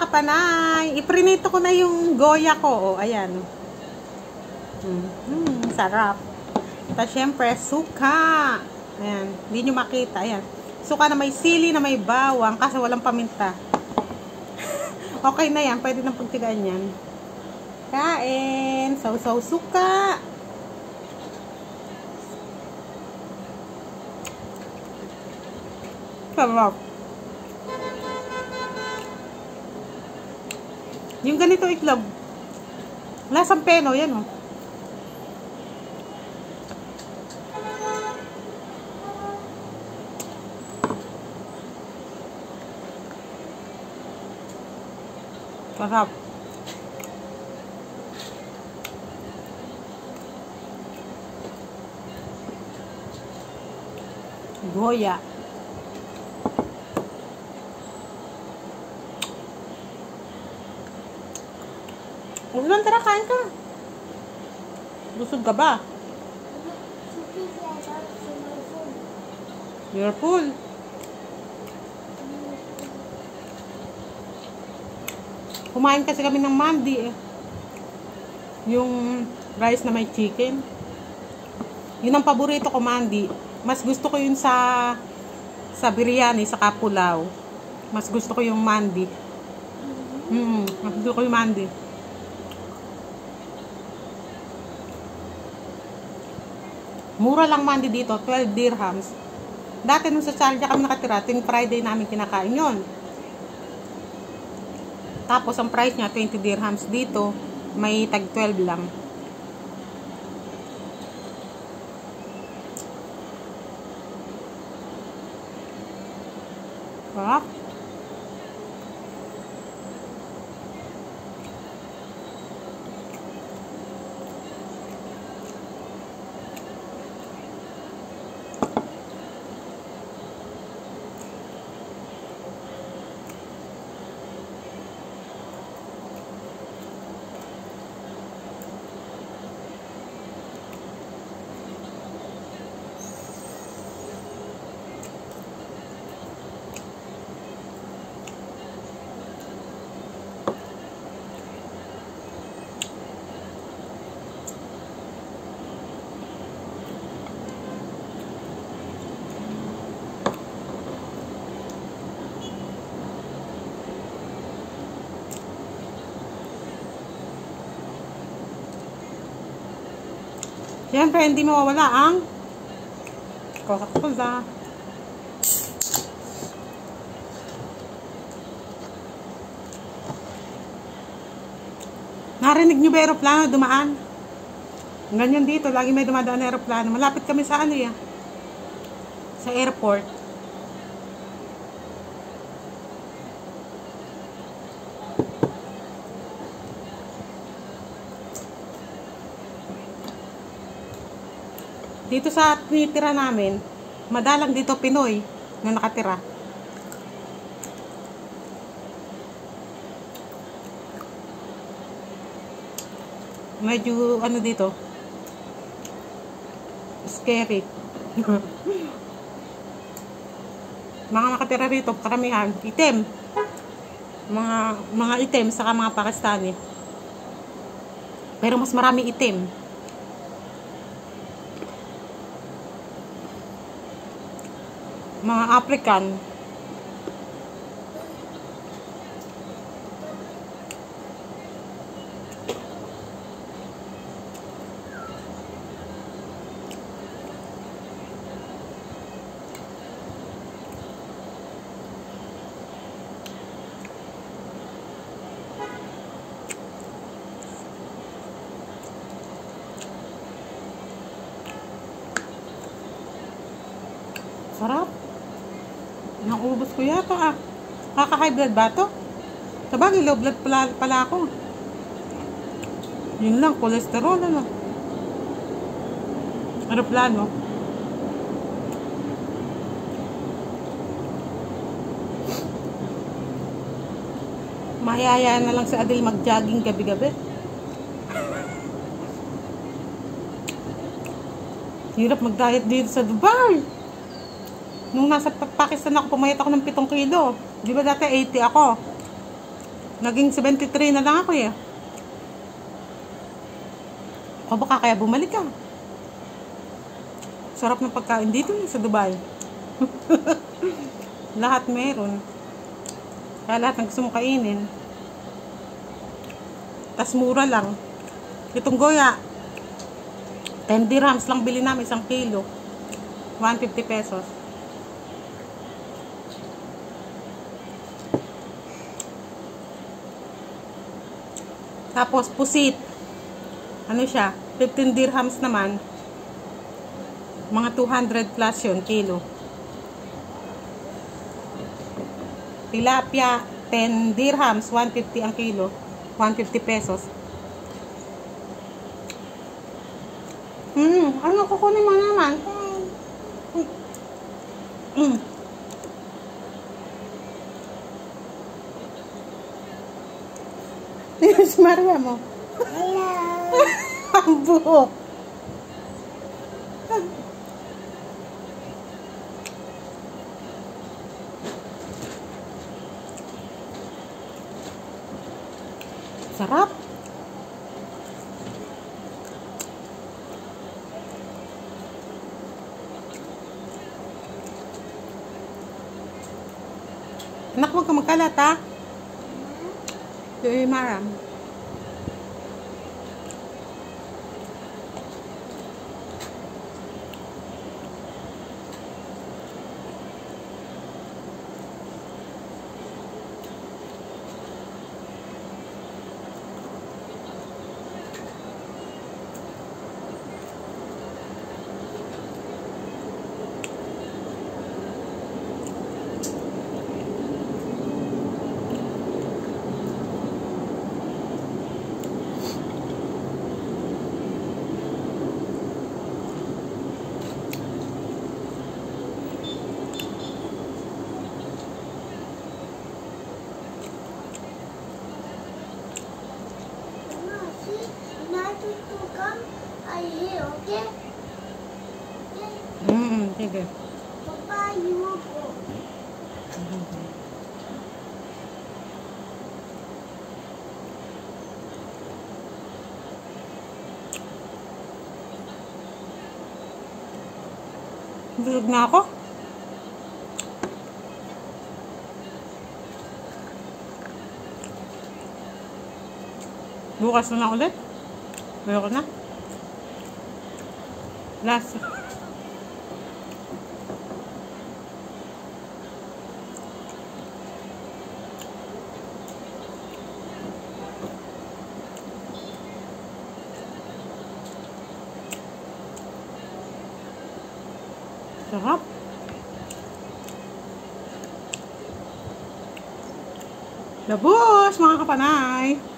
kapanay. Iprinito ko na yung goya ko. O, ayan. Sarap. Tapos, syempre, suka. Ayan. Hindi nyo makita. Ayan. Suka na may sili, na may bawang, kasi walang paminta. Okay na yan. Pwede nang pagtigaan yan. Kain. Sausaw suka. Sarap. Yung ganito itlog. Lasang peno. Yan o. Sarap. Goya. Ulan, tara, kain ka. Busog ka ba? You're full. Kumain kasi kami ng mandi eh. Yung rice na may chicken. Yun ang paborito ko, mandi. Mas gusto ko yun sa biryani, sa kapulaw. Mas gusto ko yung mandi. Mas gusto ko yung mandi. Mura lang mandi dito, 12 dirhams. Dati nung sa Sharjah kami nakatira, tuwing Friday namin kinakain yun. Tapos ang price niya 20 dirhams. Dito may tag 12 lang. Sarap. Siyempre, hindi mawawala ang Coca-Cola. Narinig nyo ba aeroplano dumaan? Ganyan dito, lagi may dumadaan na aeroplano. Malapit kami sa ano yan? Sa airport. Dito sa tinitira namin, madalang dito Pinoy na nakatira. Medyo ano dito, scary. Mga nakatira rito, karamihan, itim. Mga itim, saka mga Pakistani. Pero mas marami itim. Mga African. Sarap. Naubos ko yata ah. Kaka-high blood ba to? Sabagay, low blood pala ako. Yun lang, cholesterol ano. Aeroplano. Mahayayaan na lang si Adel mag-jogging gabi-gabi. Hirap mag-diet dito sa Dubai. Nung nasa Pakistan ako, pumayat ako ng 7 kilo. Di ba dati 80 ako? Naging 73 na lang ako eh. O baka kaya bumalik ka. Sarap ng pagkain dito sa Dubai. Lahat meron. Kaya lahat ng gusto mong kainin. Tas mura lang. Itong goya, 10 dirhams lang bili namin, 1 kilo. 150 pesos. Tapos pusit. Ano siya? 15 dirhams naman. Mga 200 plus yun, kilo. Tilapia, 10 dirhams, 150 ang kilo. 150 pesos. Ano kukunin mo naman? Si Maria mo. Hello. Ang buhok. Sarap. Anak, huwag ka magkalat, ha? Maram. Mama, see, Natu to come. I hear, okay? Okay. Sige. Papa, you will go. Busog na ako. Bukas na ulit. Ayoko na. Last. Sarap. Labos, mga kapanay.